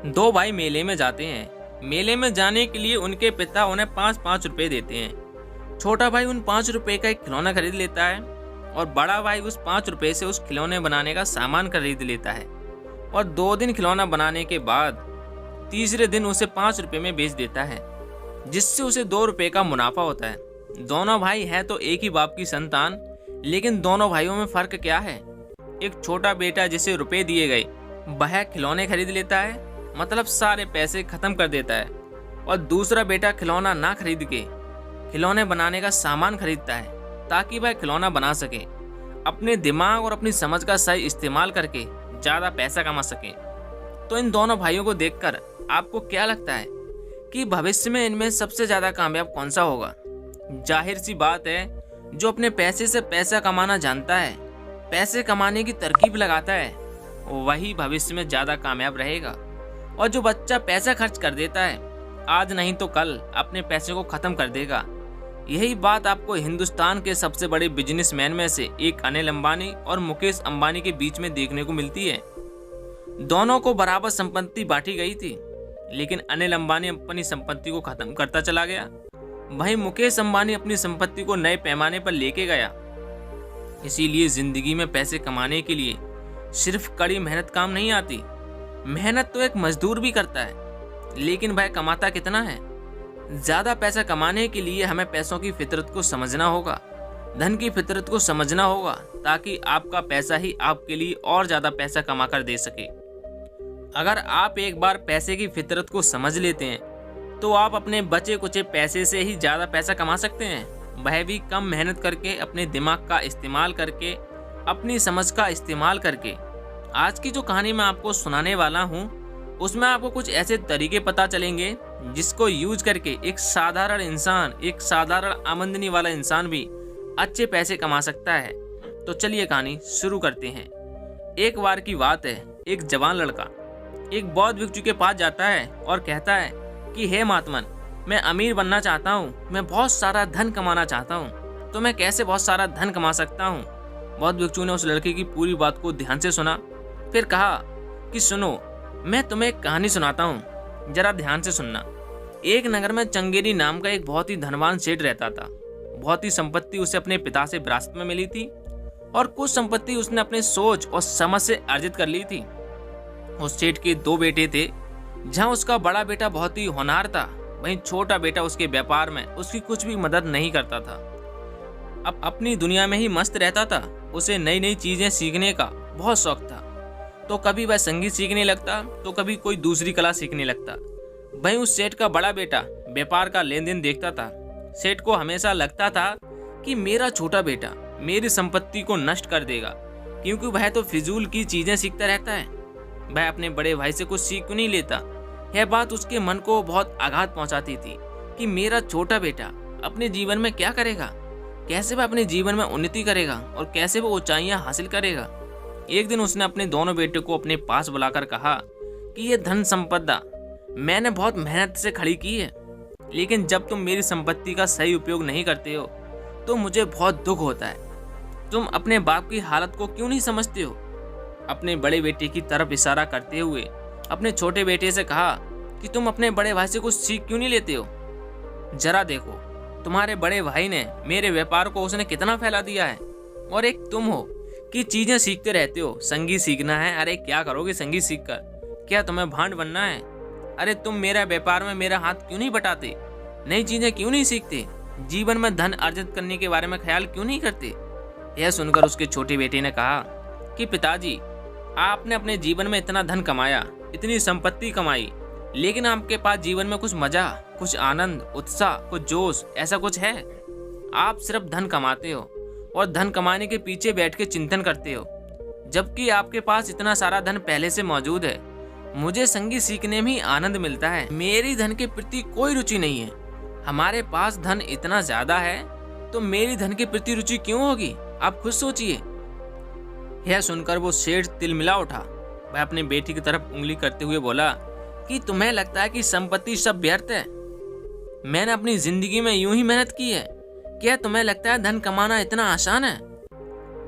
दो भाई मेले में जाते हैं। मेले में जाने के लिए उनके पिता उन्हें 5-5 रुपए देते हैं। छोटा भाई उन 5 रुपए का एक खिलौना खरीद लेता है और बड़ा भाई उस 5 रुपए से उस खिलौने बनाने का सामान खरीद लेता है और 2 दिन खिलौना बनाने के बाद तीसरे दिन उसे 5 रुपए में बेच देता है, जिससे उसे 2 रुपए का मुनाफा होता है। दोनों भाई हैं तो एक ही बाप की संतान, लेकिन दोनों भाइयों में फर्क क्या है? एक छोटा बेटा जिसे रुपए दिए गए वह खिलौने खरीद लेता है, मतलब सारे पैसे खत्म कर देता है, और दूसरा बेटा खिलौना ना खरीद के खिलौने बनाने का सामान खरीदता है ताकि वह खिलौना बना सके, अपने दिमाग और अपनी समझ का सही इस्तेमाल करके ज़्यादा पैसा कमा सके। तो इन दोनों भाइयों को देखकर आपको क्या लगता है कि भविष्य में इनमें सबसे ज़्यादा कामयाब कौन सा होगा? जाहिर सी बात है, जो अपने पैसे से पैसा कमाना जानता है, पैसे कमाने की तरकीब लगाता है, वही भविष्य में ज़्यादा कामयाब रहेगा। और जो बच्चा पैसा खर्च कर देता है, आज नहीं तो कल अपने पैसे को ख़त्म कर देगा। यही बात आपको हिंदुस्तान के सबसे बड़े बिजनेसमैन में से एक अनिल अंबानी और मुकेश अंबानी के बीच में देखने को मिलती है। दोनों को बराबर संपत्ति बांटी गई थी, लेकिन अनिल अंबानी अपनी संपत्ति को खत्म करता चला गया, वहीं मुकेश अंबानी अपनी संपत्ति को नए पैमाने पर लेके गया। इसीलिए जिंदगी में पैसे कमाने के लिए सिर्फ कड़ी मेहनत काम नहीं आती। मेहनत तो एक मजदूर भी करता है, लेकिन वह कमाता कितना है? ज़्यादा पैसा कमाने के लिए हमें पैसों की फितरत को समझना होगा, धन की फितरत को समझना होगा, ताकि आपका पैसा ही आपके लिए और ज़्यादा पैसा कमा कर दे सके। अगर आप एक बार पैसे की फितरत को समझ लेते हैं तो आप अपने बचे कुचे पैसे से ही ज़्यादा पैसा कमा सकते हैं, वह भी कम मेहनत करके, अपने दिमाग का इस्तेमाल करके, अपनी समझ का इस्तेमाल करके। आज की जो कहानी मैं आपको सुनाने वाला हूँ उसमें आपको कुछ ऐसे तरीके पता चलेंगे जिसको यूज करके एक साधारण इंसान, एक साधारण आमदनी वाला इंसान भी अच्छे पैसे कमा सकता है। तो चलिए कहानी शुरू करते हैं। एक बार की बात है, एक जवान लड़का एक बौद्ध भिक्षु के पास जाता है और कहता है कि हे महात्मन, मैं अमीर बनना चाहता हूँ, मैं बहुत सारा धन कमाना चाहता हूँ, तो मैं कैसे बहुत सारा धन कमा सकता हूँ? बौद्ध भिक्षु ने उस लड़के की पूरी बात को ध्यान से सुना, फिर कहा कि सुनो, मैं तुम्हें एक कहानी सुनाता हूँ, जरा ध्यान से सुनना। एक नगर में चंगेरी नाम का एक बहुत ही धनवान सेठ रहता था। बहुत ही संपत्ति उसे अपने पिता से विरासत में मिली थी और कुछ संपत्ति उसने अपने सोच और समझ से अर्जित कर ली थी। उस सेठ के 2 बेटे थे, जहाँ उसका बड़ा बेटा बहुत ही होनहार था, वहीं छोटा बेटा उसके व्यापार में उसकी कुछ भी मदद नहीं करता था। अब अपनी दुनिया में ही मस्त रहता था। उसे नई नई चीजें सीखने का बहुत शौक था, तो कभी वह संगीत सीखने लगता तो कभी कोई दूसरी कला सीखने लगता। वहीं उस सेठ का बड़ा बेटा व्यापार का लेन देन देखता था। सेठ को हमेशा लगता था कि मेरा छोटा बेटा मेरी संपत्ति को नष्ट कर देगा, क्योंकि वह तो फिजूल की चीजें सीखता रहता है। वह अपने बड़े भाई से कुछ सीख क्यों नहीं लेता? यह बात उसके मन को बहुत आघात पहुंचाती थी कि मेरा छोटा बेटा अपने जीवन में क्या करेगा, कैसे वह अपने जीवन में उन्नति करेगा और कैसे वो ऊंचाइयां हासिल करेगा। एक दिन उसने अपने दोनों बेटे को अपने पास बुलाकर कहा कि यह धन संपदा मैंने बहुत मेहनत से खड़ी की है, लेकिन जब तुम मेरी संपत्ति का सही उपयोग नहीं करते हो तो मुझे बहुत दुख होता है। तुम अपने बाप की हालत को क्यों नहीं समझते हो? अपने बड़े बेटे की तरफ इशारा करते हुए अपने छोटे बेटे से कहा कि तुम अपने बड़े भाई से कुछ सीख क्यों नहीं लेते हो? जरा देखो, तुम्हारे बड़े भाई ने मेरे व्यापार को उसने कितना फैला दिया है, और एक तुम हो कि चीजें सीखते रहते हो। संगीत सीखना है, अरे क्या करोगे संगीत सीखकर? क्या तुम्हें भांड बनना है? अरे तुम मेरा व्यापार में मेरा हाथ क्यों नहीं बटाते? नई चीजें क्यों नहीं सीखते? जीवन में धन अर्जित करने के बारे में ख्याल क्यों नहीं करते? यह सुनकर उसके छोटे बेटे ने कहा कि पिताजी, आपने अपने जीवन में इतना धन कमाया, इतनी संपत्ति कमाई, लेकिन आपके पास जीवन में कुछ मजा, कुछ आनंद, उत्साह, कुछ जोश, ऐसा कुछ है? आप सिर्फ धन कमाते हो और धन कमाने के पीछे बैठ के चिंतन करते हो, जबकि आपके पास इतना सारा धन पहले से मौजूद है। मुझे संगीत सीखने में ही आनंद मिलता है, मेरी धन के प्रति कोई रुचि नहीं है। हमारे पास धन इतना ज्यादा है तो मेरी धन के प्रति रुचि क्यों होगी? आप खुद सोचिए। यह सुनकर वो सेठ तिलमिला उठा। वह अपने बेटी की तरफ उंगली करते हुए बोला कि तुम्हें लगता है कि संपत्ति सब व्यर्थ है? मैंने अपनी जिंदगी में यूं ही मेहनत की है। क्या तुम्हें लगता है धन कमाना इतना आसान है?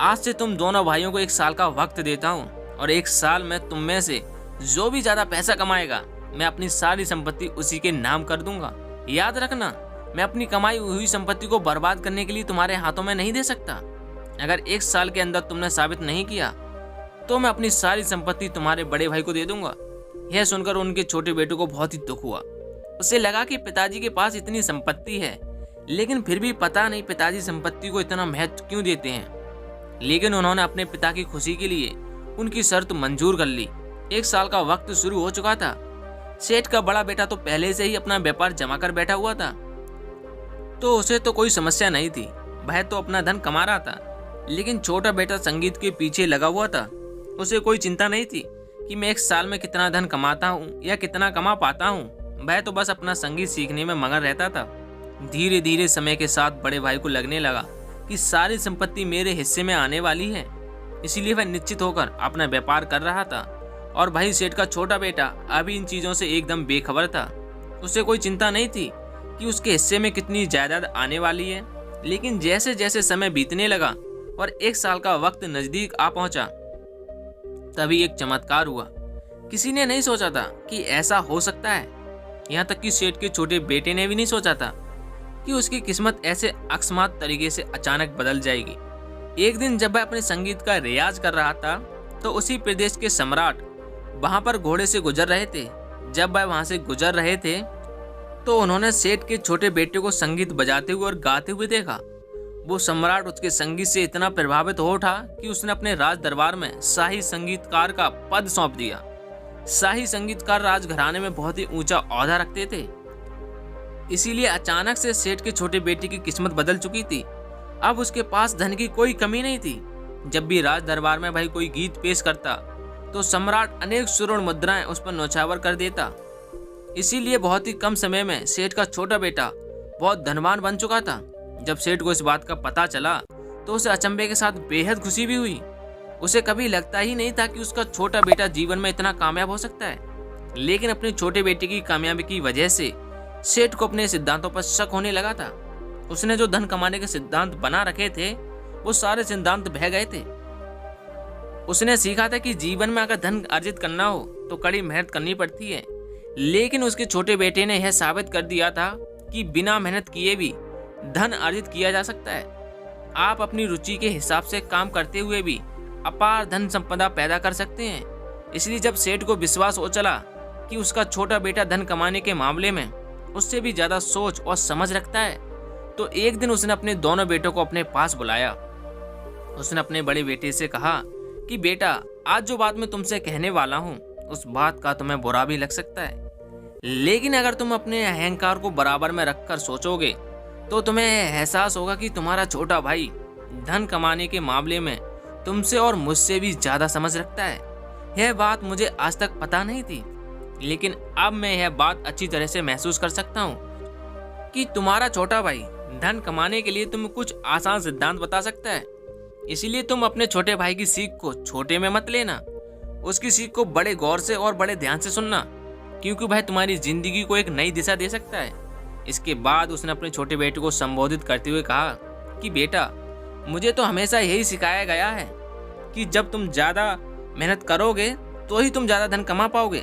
आज से तुम दोनों भाइयों को 1 साल का वक्त देता हूँ और 1 साल में तुम में से जो भी ज्यादा पैसा कमाएगा मैं अपनी सारी संपत्ति उसी के नाम कर दूंगा। याद रखना, मैं अपनी कमाई हुई संपत्ति को बर्बाद करने के लिए तुम्हारे हाथों में नहीं दे सकता। अगर 1 साल के अंदर तुमने साबित नहीं किया तो मैं अपनी सारी संपत्ति तुम्हारे बड़े भाई को दे दूंगा। यह सुनकर उनके छोटे बेटे को बहुत ही दुख हुआ। उसे लगा कि पिताजी के पास इतनी संपत्ति है, लेकिन फिर भी पता नहीं पिताजी संपत्ति को इतना महत्व क्यों देते हैं। लेकिन उन्होंने अपने पिता की खुशी के लिए उनकी शर्त मंजूर कर ली। 1 साल का वक्त शुरू हो चुका था। सेठ का बड़ा बेटा तो पहले से ही अपना व्यापार जमा कर बैठा हुआ था, तो उसे तो कोई समस्या नहीं थी, वह तो अपना धन कमा रहा था। लेकिन छोटा बेटा संगीत के पीछे लगा हुआ था। उसे कोई चिंता नहीं थी कि मैं 1 साल में कितना धन कमाता हूँ या कितना कमा पाता हूँ। वह तो बस अपना संगीत सीखने में मगन रहता था। धीरे धीरे समय के साथ बड़े भाई को लगने लगा कि सारी संपत्ति मेरे हिस्से में आने वाली है, इसीलिए वह निश्चित होकर अपना व्यापार कर रहा था। और भाई सेठ का छोटा बेटा अभी इन चीजों से एकदम बेखबर था। उसे कोई चिंता नहीं थी कि उसके हिस्से में कितनी जायदाद आने वाली है। लेकिन जैसे जैसे समय बीतने लगा और 1 साल का वक्त नजदीक आ पहुंचा, तभी एक चमत्कार हुआ। किसी ने नहीं सोचा था कि ऐसा हो सकता है। यहाँ तक कि सेठ के छोटे बेटे ने भी नहीं सोचा था कि उसकी किस्मत ऐसे अकस्मात तरीके से अचानक बदल जाएगी। एक दिन जब वह अपने संगीत का रियाज कर रहा था, तो उसी प्रदेश के सम्राट वहां पर घोड़े से गुजर रहे थे। जब वह वहां से गुजर रहे थे तो उन्होंने सेठ के छोटे बेटे को संगीत बजाते हुए और गाते हुए देखा। वो सम्राट उसके संगीत से इतना प्रभावित हो उठा कि उसने अपने राज दरबार में शाही संगीतकार का पद सौंप दिया। शाही संगीतकार राजघराने में बहुत ही ऊंचा ओहदा रखते थे, इसीलिए अचानक से सेठ के छोटे बेटे की किस्मत बदल चुकी थी। अब उसके पास धन की कोई कमी नहीं थी। जब भी राज दरबार में भाई कोई गीत पेश करता तो सम्राट अनेक सुवर्ण मुद्राएं उस पर न्यौछावर कर देता। इसीलिए बहुत ही कम समय में सेठ का छोटा बेटा बहुत धनवान बन चुका था। जब सेठ को इस बात का पता चला तो उसे अचंभे के साथ बेहद खुशी भी हुई। उसे कभी लगता ही नहीं था कि उसका छोटा बेटा जीवन में इतना कामयाब हो सकता है। लेकिन अपने छोटे बेटे की कामयाबी की वजह से सेठ को अपने सिद्धांतों पर शक होने लगा था। उसने जो धन कमाने के सिद्धांत बना रखे थे वो सारे सिद्धांत बह गए थे। उसने सीखा था कि जीवन में अगर धन अर्जित करना हो तो कड़ी मेहनत करनी पड़ती है। लेकिन उसके छोटे बेटे ने यह साबित कर दिया था कि बिना मेहनत किए भी धन अर्जित किया जा सकता है। आप अपनी रुचि के हिसाब से काम करते हुए भी अपार धन संपदा पैदा कर सकते हैं। इसलिए जब सेठ को विश्वास हो चला कि उसका छोटा बेटा धन कमाने के मामले में उससे भी ज्यादा सोच और समझ रखता है, तो एक दिन उसने अपने दोनों बेटों को अपने पास बुलाया। उसने अपने बड़े बेटे से कहा कि बेटा, आज जो बात मैं तुमसे कहने वाला हूँ उस बात का तुम्हें बुरा भी लग सकता है, लेकिन अगर तुम अपने अहंकार को बराबर में रखकर सोचोगे तो तुम्हें एहसास होगा कि तुम्हारा छोटा भाई धन कमाने के मामले में तुमसे और मुझसे भी ज्यादा समझ रखता है। यह बात मुझे आज तक पता नहीं थी, लेकिन अब मैं यह बात अच्छी तरह से महसूस कर सकता हूँ कि तुम्हारा छोटा भाई धन कमाने के लिए तुम्हें कुछ आसान सिद्धांत बता सकता है। इसीलिए तुम अपने छोटे भाई की सीख को छोटे में मत लेना, उसकी सीख को बड़े गौर से और बड़े ध्यान से सुनना, क्योंकि वह तुम्हारी जिंदगी को एक नई दिशा दे सकता है। इसके बाद उसने अपने छोटे बेटे को संबोधित करते हुए कहा कि बेटा, मुझे तो हमेशा यही सिखाया गया है कि जब तुम ज्यादा मेहनत करोगे तो ही तुम ज्यादा धन कमा पाओगे,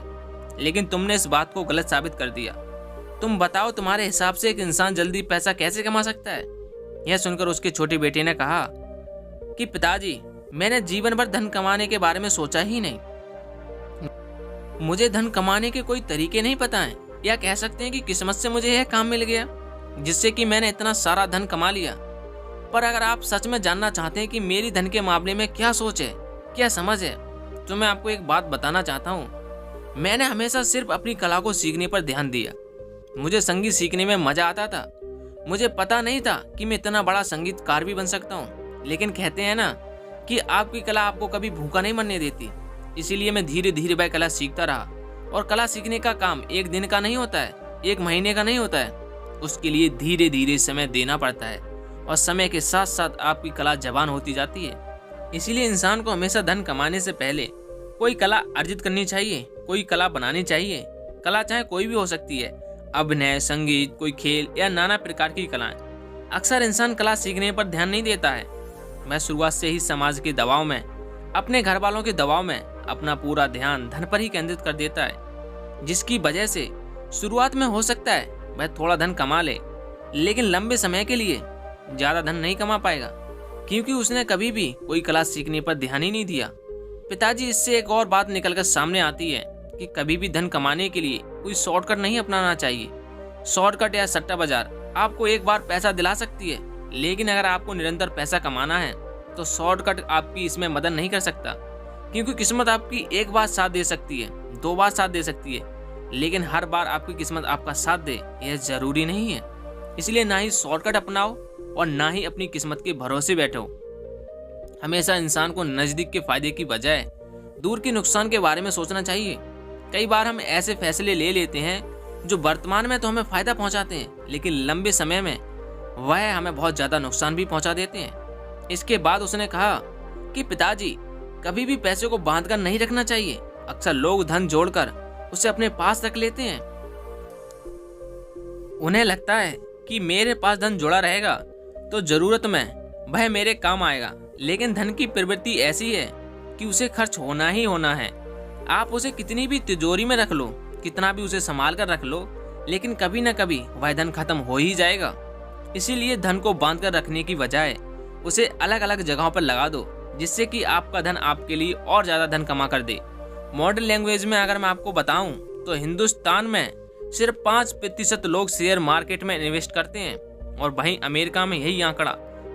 लेकिन तुमने इस बात को गलत साबित कर दिया। तुम बताओ, तुम्हारे हिसाब से एक इंसान जल्दी पैसा कैसे कमा सकता है? यह सुनकर उसके छोटे बेटे ने कहा कि पिताजी, मैंने जीवन भर धन कमाने के बारे में सोचा ही नहीं। मुझे धन कमाने के कोई तरीके नहीं पता हैं, या कह सकते हैं कि किस्मत से मुझे यह काम मिल गया जिससे कि मैंने इतना सारा धन कमा लिया। पर अगर आप सच में जानना चाहते हैं कि मेरी धन के मामले में क्या सोच है, क्या समझ है, तो मैं आपको एक बात बताना चाहता हूँ। मैंने हमेशा सिर्फ अपनी कला को सीखने पर ध्यान दिया। मुझे संगीत सीखने में मजा आता था। मुझे पता नहीं था कि मैं इतना बड़ा संगीतकार भी बन सकता हूँ। लेकिन कहते हैं ना कि आपकी कला आपको कभी भूखा नहीं मरने देती। इसीलिए मैं धीरे धीरे वह कला सीखता रहा। और कला सीखने का काम एक दिन का नहीं होता है, एक महीने का नहीं होता है। उसके लिए धीरे धीरे समय देना पड़ता है और समय के साथ साथ आपकी कला जवान होती जाती है। इसीलिए इंसान को हमेशा धन कमाने से पहले कोई कला अर्जित करनी चाहिए, कोई कला बनानी चाहिए। कला चाहे कोई भी हो सकती है, अभिनय, संगीत, कोई खेल या नाना प्रकार की कलाएं। अक्सर इंसान कला सीखने पर ध्यान नहीं देता है। मैं शुरुआत से ही समाज के दबाव में, अपने घर वालों के दबाव में अपना पूरा ध्यान धन पर ही केंद्रित कर देता है, जिसकी वजह से शुरुआत में हो सकता है वह थोड़ा धन कमा ले, लेकिन लंबे समय के लिए ज़्यादा धन नहीं कमा पाएगा, क्योंकि उसने कभी भी कोई कला सीखने पर ध्यान ही नहीं दिया। पिताजी, इससे एक और बात निकलकर सामने आती है कि कभी भी धन कमाने के लिए कोई शॉर्टकट नहीं अपनाना चाहिए। शॉर्टकट या सट्टा बाजार आपको एक बार पैसा दिला सकती है, लेकिन अगर आपको निरंतर पैसा कमाना है तो शॉर्टकट आपकी इसमें मदद नहीं कर सकता, क्योंकि किस्मत आपकी एक बार साथ दे सकती है, 2 बार साथ दे सकती है, लेकिन हर बार आपकी किस्मत आपका साथ दे यह जरूरी नहीं है। इसलिए ना ही शॉर्टकट अपनाओ और ना ही अपनी किस्मत के भरोसे बैठो। हमेशा इंसान को नजदीक के फायदे की बजाय दूर के नुकसान के बारे में सोचना चाहिए। कई बार हम ऐसे फैसले ले लेते हैं जो वर्तमान में तो हमें फायदा पहुंचाते हैं, लेकिन लंबे समय में वह हमें बहुत ज्यादा नुकसान भी पहुंचा देते हैं। इसके बाद उसने कहा कि पिताजी, कभी भी पैसे को बांध कर नहीं रखना चाहिए। अक्सर लोग धन जोड़कर उसे अपने पास रख लेते हैं। उन्हें लगता है कि मेरे पास धन जुड़ा रहेगा तो जरूरत में वह मेरे काम आएगा, लेकिन धन की प्रवृत्ति ऐसी है कि उसे खर्च होना ही होना है। आप उसे कितनी भी तिजोरी में रख लो, कितना भी उसे संभाल कर रख लो, लेकिन कभी न कभी वह धन खत्म हो ही जाएगा। इसीलिए धन को बांध कर रखने की बजाय उसे अलग अलग जगहों पर लगा दो, जिससे कि आपका धन आपके लिए और ज्यादा धन कमा कर दे। मॉडर्न लैंग्वेज में अगर मैं आपको बताऊं तो हिंदुस्तान में सिर्फ 5% लोग शेयर मार्केट में इन्वेस्ट करते हैं, और वहीं अमेरिका में यही आंकड़ा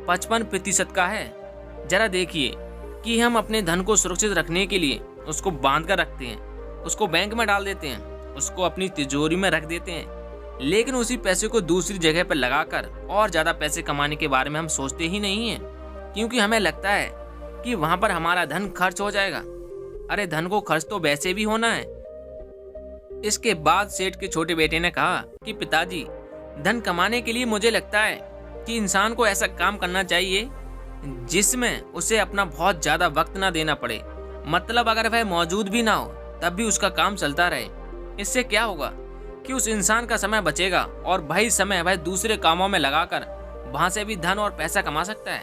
55% का है। जरा देखिए कि हम अपने धन को सुरक्षित रखने के लिए उसको बांध कर रखते हैं, उसको बैंक में डाल देते हैं, उसको अपनी तिजोरी में रख देते हैं, लेकिन उसी पैसे को दूसरी जगह पर लगाकर और ज्यादा पैसे कमाने के बारे में हम सोचते ही नहीं हैं, क्योंकि हमें लगता है कि वहां पर हमारा धन खर्च हो जाएगा। अरे धन को खर्च तो वैसे भी होना है। इसके बाद सेठ के छोटे बेटे ने कहा कि पिताजी, धन कमाने के लिए मुझे लगता है कि इंसान को ऐसा काम करना चाहिए जिसमें उसे अपना बहुत ज्यादा वक्त ना देना पड़े। मतलब अगर वह मौजूद भी ना हो तब भी उसका काम चलता रहे। इससे क्या होगा कि उस इंसान का समय बचेगा और वही समय वह दूसरे कामों में लगाकर वहां से भी धन और पैसा कमा सकता है।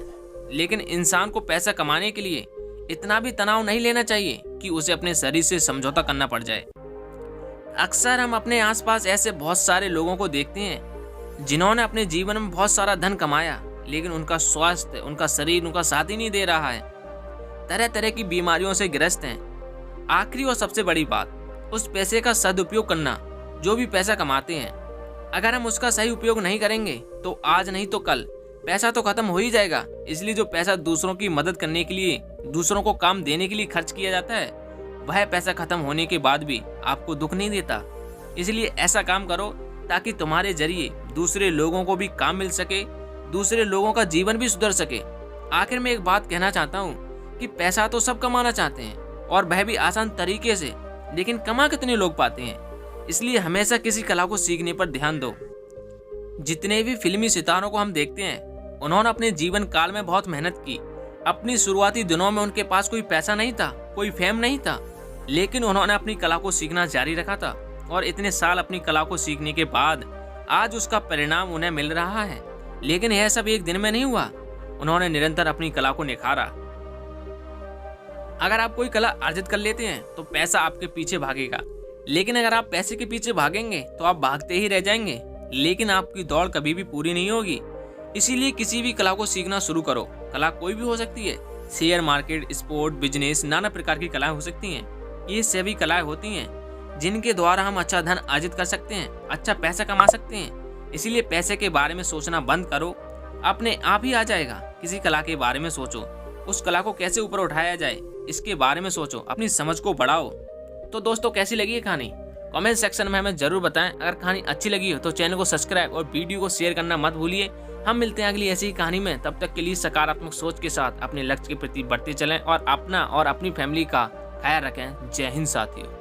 लेकिन इंसान को पैसा कमाने के लिए इतना भी तनाव नहीं लेना चाहिए कि उसे अपने शरीर से समझौता करना पड़ जाए। अक्सर हम अपने आसपास ऐसे बहुत सारे लोगों को देखते हैं जिन्होंने अपने जीवन में बहुत सारा धन कमाया, लेकिन उनका स्वास्थ्य, उनका शरीर उनका साथ ही नहीं दे रहा है। तरह तरह की बीमारियों से ग्रस्त हैं। आखिरी और सबसे बड़ी बात, उस पैसे का सदुपयोग करना। जो भी पैसा कमाते हैं, अगर हम उसका सही उपयोग नहीं करेंगे तो आज नहीं तो कल पैसा तो खत्म हो ही जाएगा। इसलिए जो पैसा दूसरों की मदद करने के लिए, दूसरों को काम देने के लिए खर्च किया जाता है, वह पैसा खत्म होने के बाद भी आपको दुख नहीं देता। इसलिए ऐसा काम करो ताकि तुम्हारे जरिए दूसरे लोगों को भी काम मिल सके, दूसरे लोगों का जीवन भी सुधर सके। आखिर में एक बात कहना चाहता हूँ कि पैसा तो सब कमाना चाहते हैं, और वह भी आसान तरीके से, लेकिन कमा कितने लोग पाते हैं। इसलिए हमेशा किसी कला को सीखने पर ध्यान दो। जितने भी फिल्मी सितारों को हम देखते हैं, उन्होंने अपने जीवन काल में बहुत मेहनत की। अपनी शुरुआती दिनों में उनके पास कोई पैसा नहीं था, कोई फेम नहीं था, लेकिन उन्होंने अपनी कला को सीखना जारी रखा था, और इतने साल अपनी कला को सीखने के बाद आज उसका परिणाम उन्हें मिल रहा है। लेकिन यह सब एक दिन में नहीं हुआ, उन्होंने निरंतर अपनी कला को निखारा। अगर आप कोई कला अर्जित कर लेते हैं तो पैसा आपके पीछे भागेगा, लेकिन अगर आप पैसे के पीछे भागेंगे तो आप भागते ही रह जाएंगे, लेकिन आपकी दौड़ कभी भी पूरी नहीं होगी। इसीलिए किसी भी कला को सीखना शुरू करो। कला कोई भी हो सकती है, शेयर मार्केट, स्पोर्ट, बिजनेस, नाना प्रकार की कलाएं हो सकती हैं। ये सभी कलाएं होती हैं जिनके द्वारा हम अच्छा धन अर्जित कर सकते हैं, अच्छा पैसा कमा सकते हैं। इसीलिए पैसे के बारे में सोचना बंद करो, अपने आप ही आ जाएगा। किसी कला के बारे में सोचो, उस कला को कैसे ऊपर उठाया जाए इसके बारे में सोचो, अपनी समझ को बढ़ाओ। तो दोस्तों, कैसी लगी ये कहानी कमेंट सेक्शन में हमें जरूर बताएं। अगर कहानी अच्छी लगी हो तो चैनल को सब्सक्राइब और वीडियो को शेयर करना मत भूलिए। हम मिलते हैं अगली ऐसी ही कहानी में। तब तक के लिए सकारात्मक सोच के साथ अपने लक्ष्य के प्रति बढ़ते चलें और अपना और अपनी फैमिली का ख्याल रखें। जय हिंद साथियों।